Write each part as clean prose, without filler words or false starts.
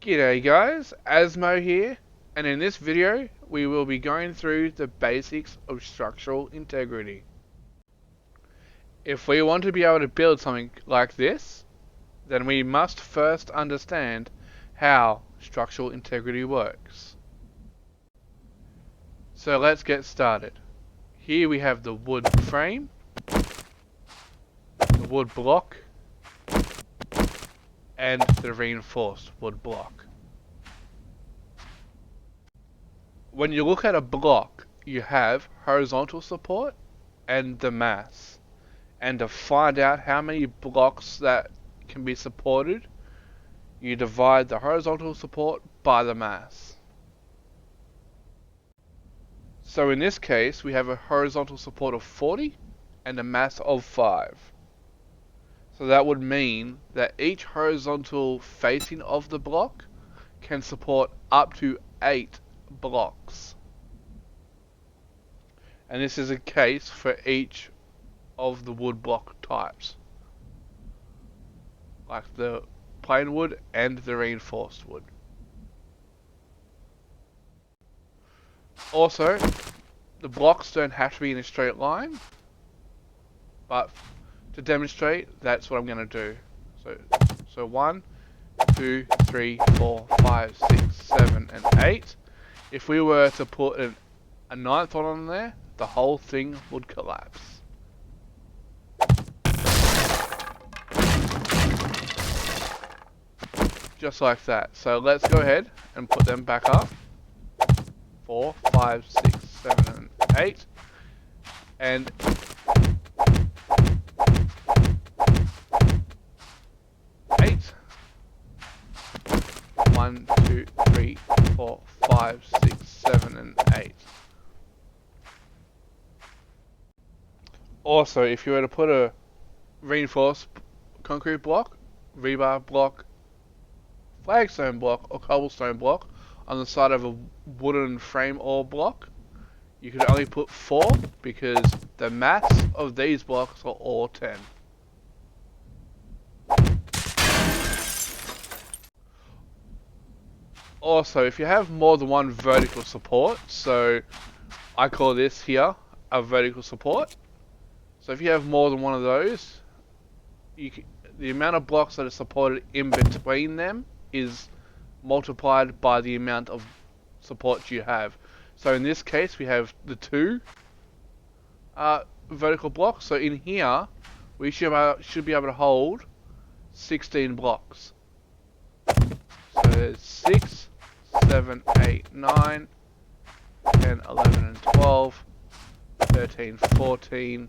G'day guys, Asmo here, and in this video we will be going through the basics of structural integrity. If we want to be able to build something like this, then we must first understand how structural integrity works. So let's get started. Here we have the wood frame, the wood block, and the reinforced wood block. When you look at a block, you have horizontal support and the mass. And to find out how many blocks that can be supported, you divide the horizontal support by the mass. So in this case, we have a horizontal support of 40 and a mass of 5. So that would mean that each horizontal facing of the block can support up to 8 blocks. And this is a case for each of the wood block types, like the plain wood and the reinforced wood. Also, the blocks don't have to be in a straight line, but to demonstrate, that's what I'm going to do. So 1, 2, 3, 4, 5, 6, 7, and 8. If we were to put a ninth one on there, the whole thing would collapse. Just like that. So let's go ahead and put them back up. 4, 5, 6, 7, and 8. And 8. 1, 2, 3, 4, 5, 6, 7, and 8. Also, if you were to put a reinforced concrete block, rebar block, flagstone block, or cobblestone block on the side of a wooden frame or block, you could only put 4 because the mass of these blocks are all 10. Also, if you have more than one vertical support, so I call this here a vertical support. So if you have more than one of those, the amount of blocks that are supported in between them is multiplied by the amount of support you have. So in this case, we have the 2 vertical blocks. So in here, we should be able to hold 16 blocks. So there's 6, 7, 8, 9, 10, 11, and 12, 13, 14,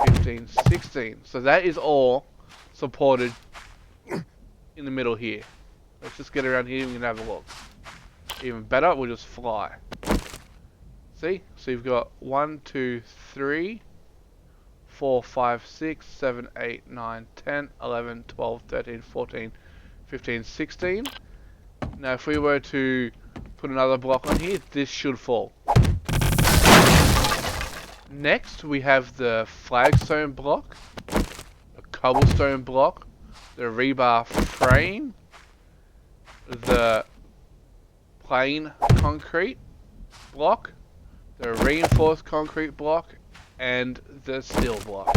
15, 16. So that is all supported in the middle here. Let's just get around here and we can have a look. Even better, we'll just fly. See? So you've got 1, 2, 3, 4, 5, 6, 7, 8, 9, 10, 11, 12, 13, 14, 15, 16. Now if we were to put another block on here, this should fall. Next we have the flagstone block, the cobblestone block, the rebar frame, the plain concrete block, the reinforced concrete block, and the steel block.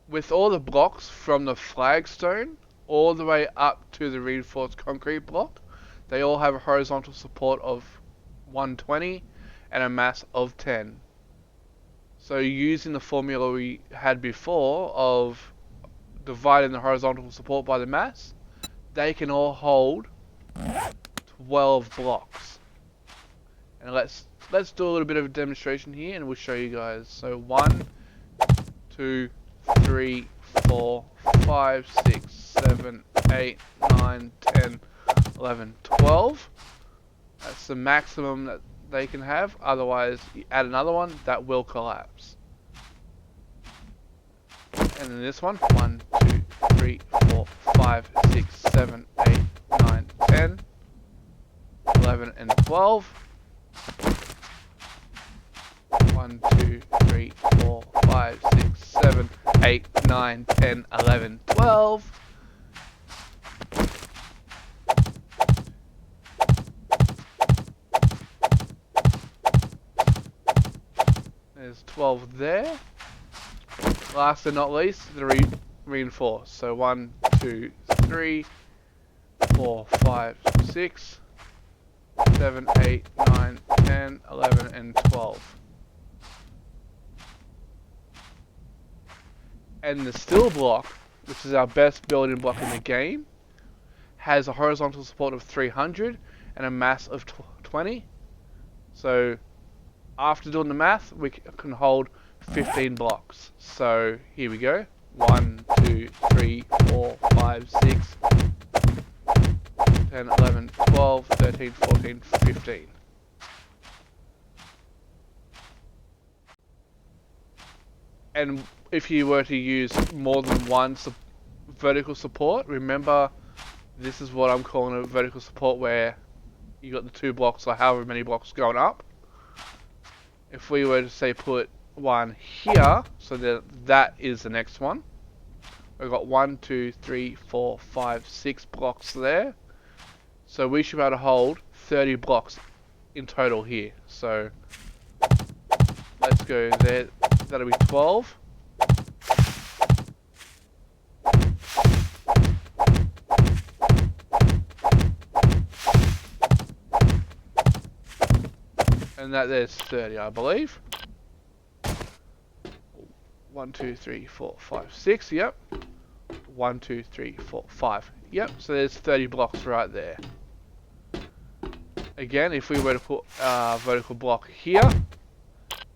With all the blocks from the flagstone all the way up to the reinforced concrete block, they all have a horizontal support of 120 and a mass of 10. So using the formula we had before of dividing the horizontal support by the mass, they can all hold 12 blocks. And let's do a little bit of a demonstration here and we'll show you guys. So 1, 2, 3, 4, 5, 6, 7, 8, 9, 10, 11, 12. That's the maximum that they can have. Otherwise, you add another one, that will collapse. And then this one, 1, 2, 3, 4, 5, 6, 7, 8, 9, 10, 11, and 12. 1, 2, 3, 4, 5, 6, 7, 8, 9, 10, 11, 12. There's 12 there. Last but not least, the reinforce. So 1, 2, 3, 4, 5, 6, 7, 8, 9, 10, 11, and 12. And the steel block, which is our best building block in the game, has a horizontal support of 300 and a mass of 20. So after doing the math, we can hold 15 blocks. So here we go. 1, 2, 3, 4, 5, 6, 10, 11, 12, 13, 14, 15. And if you were to use more than one vertical support, remember this is what I'm calling a vertical support, where you got the 2 blocks or however many blocks going up. If we were to say put one here, so that is the next one. We've got 1, 2, 3, 4, 5, 6 blocks there. So we should be able to hold 30 blocks in total here. So let's go there. That'll be 12. And that there's 30, I believe. 1, 2, 3, 4, 5, 6. Yep. 1, 2, 3, 4, 5. Yep. So there's 30 blocks right there. Again, if we were to put a vertical block here,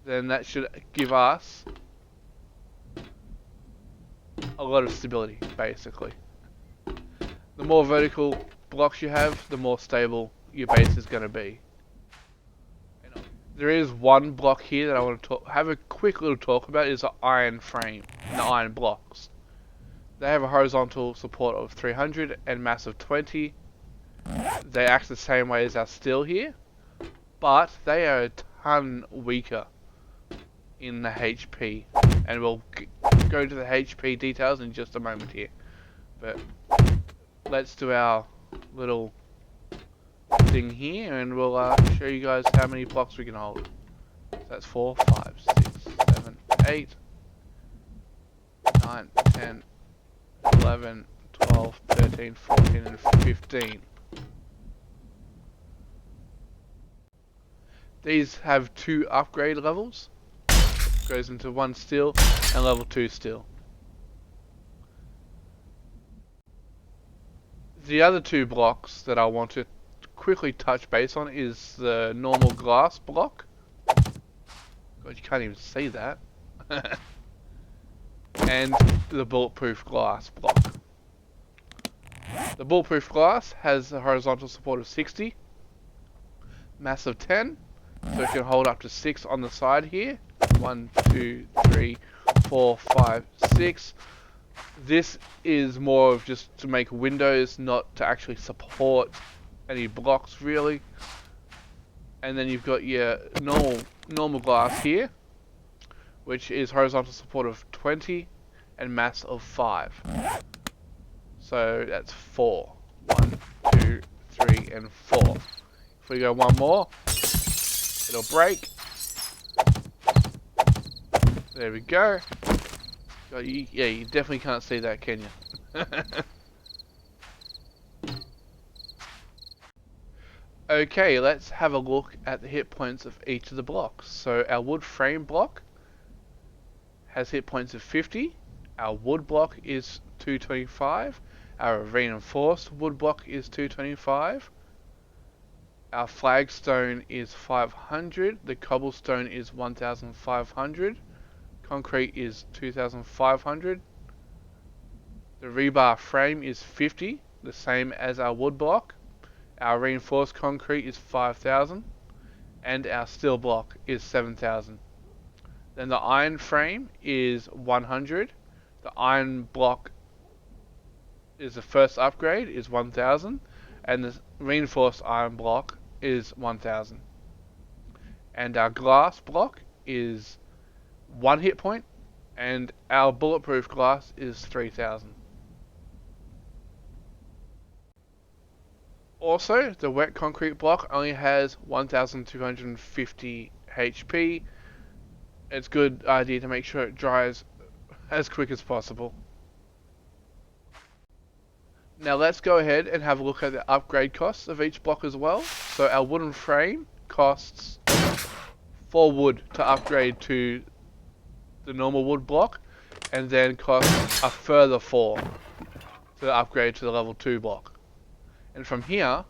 then that should give us a lot of stability, basically. The more vertical blocks you have, the more stable your base is going to be. There is one block here that I want to have a quick little talk about, is the iron frame, the iron blocks. They have a horizontal support of 300 and mass of 20. They act the same way as our steel here, but they are a ton weaker in the HP, and we'll go into the HP details in just a moment here. But let's do our little thing here, and we'll show you guys how many blocks we can hold. So that's 4, 5, 6, 7, 8, 9, 10, 11, 12, 13, 14, and 15. These have 2 upgrade levels. Goes into 1 steel and level 2 steel. The other 2 blocks that I want to quickly touch base on is the normal glass block. God, you can't even see that. And the bulletproof glass block. The bulletproof glass has a horizontal support of 60, mass of 10, so it can hold up to 6 on the side here. 1, 2, 3, 4, 5, 6. This is more of just to make windows, not to actually support any blocks really. And then you've got your normal glass here, which is horizontal support of 20 and mass of 5. So that's 4. 1, 2, 3, and 4. If we go one more, it'll break. There we go. Yeah, you definitely can't see that, can you? Okay, let's have a look at the hit points of each of the blocks. So our wood frame block has hit points of 50. Our wood block is 225. Our reinforced wood block is 225. Our flagstone is 500. The cobblestone is 1500. Concrete is 2500. The rebar frame is 50, the same as our wood block. Our reinforced concrete is 5000, and our steel block is 7000. Then the iron frame is 100. The iron block is the first upgrade, is 1000, and the reinforced iron block is 1000. And our glass block is 1 hit point, and our bulletproof glass is 3000. Also, the wet concrete block only has 1250 HP. It's a good idea to make sure it dries as quick as possible. Now let's go ahead and have a look at the upgrade costs of each block as well. So our wooden frame costs 4 wood to upgrade to the normal wood block, and then costs a further 4 to upgrade to the level 2 block. And from here,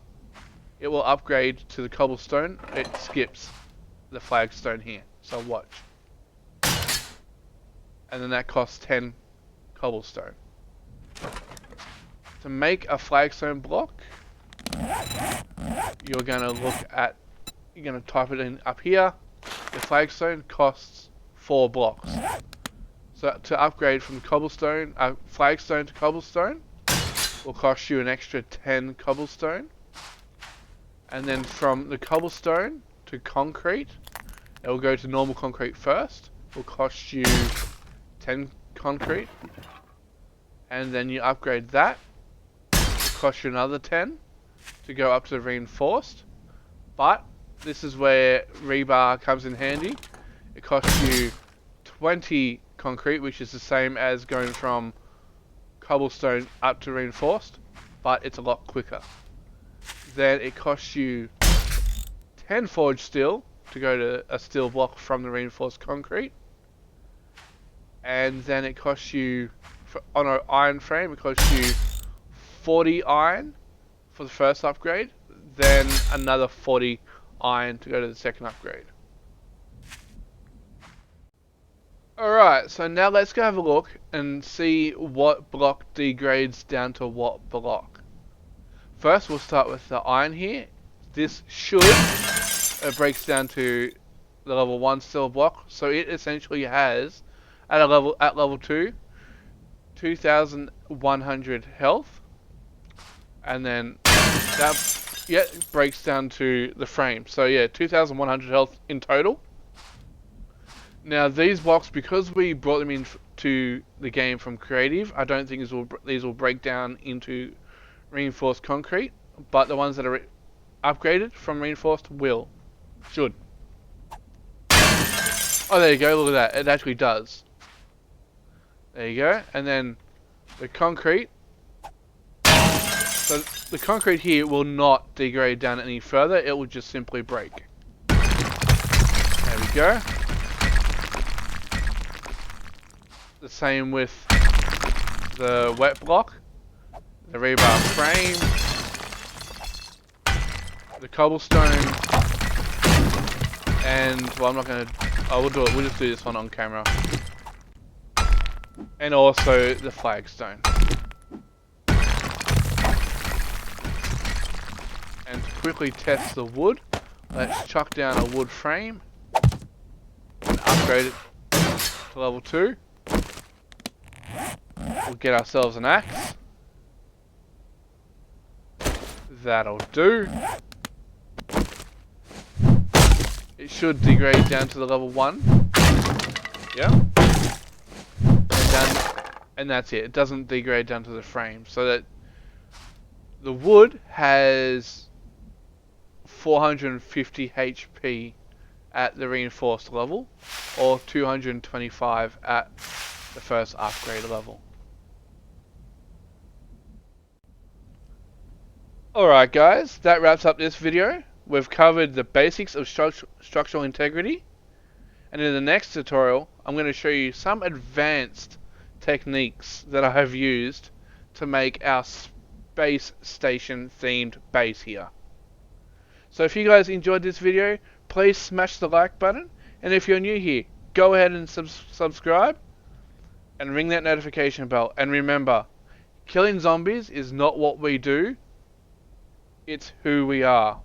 it will upgrade to the cobblestone. It skips the flagstone here. So watch. And then that costs 10 cobblestone. To make a flagstone block, you're going to type it in up here. The flagstone costs 4 blocks. So to upgrade from flagstone to cobblestone will cost you an extra 10 cobblestone. And then from the cobblestone to concrete, it will go to normal concrete first. It will cost you 10 concrete. And then you upgrade that. It will cost you another 10 to go up to the reinforced. But this is where rebar comes in handy. It costs you 20 concrete, which is the same as going from cobblestone up to reinforced, but it's a lot quicker. Then it costs you 10 forged steel to go to a steel block from the reinforced concrete. And then it costs you, on an iron frame, it costs you 40 iron for the first upgrade, then another 40 iron to go to the second upgrade. Alright, so now let's go have a look and see what block degrades down to what block. First, we'll start with the iron here. This it breaks down to the level 1 steel block, so it essentially has, at level 2, 2100 health, and then that breaks down to the frame. So yeah, 2100 health in total. Now these blocks, because we brought them into the game from creative, I don't think these will break down into reinforced concrete, but the ones that are upgraded from reinforced should. Oh, there you go, look at that, it actually does. There you go, and then the concrete. So the concrete here will not degrade down any further, it will just simply break. There we go. The same with the wet block, the rebar frame, the cobblestone, and well, we'll just do this one on camera. And also the flagstone. And to quickly test the wood, let's chuck down a wood frame and upgrade it to level 2. We'll get ourselves an axe. That'll do. It should degrade down to the level 1. Yeah. And that's it. It doesn't degrade down to the frame. So that the wood has 450 HP at the reinforced level, or 225 at the first upgrade level. Alright guys, that wraps up this video. We've covered the basics of structural integrity, and in the next tutorial I'm going to show you some advanced techniques that I have used to make our space station themed base here. So if you guys enjoyed this video, please smash the like button, and if you're new here, go ahead and subscribe and ring that notification bell. And remember, killing zombies is not what we do, it's who we are.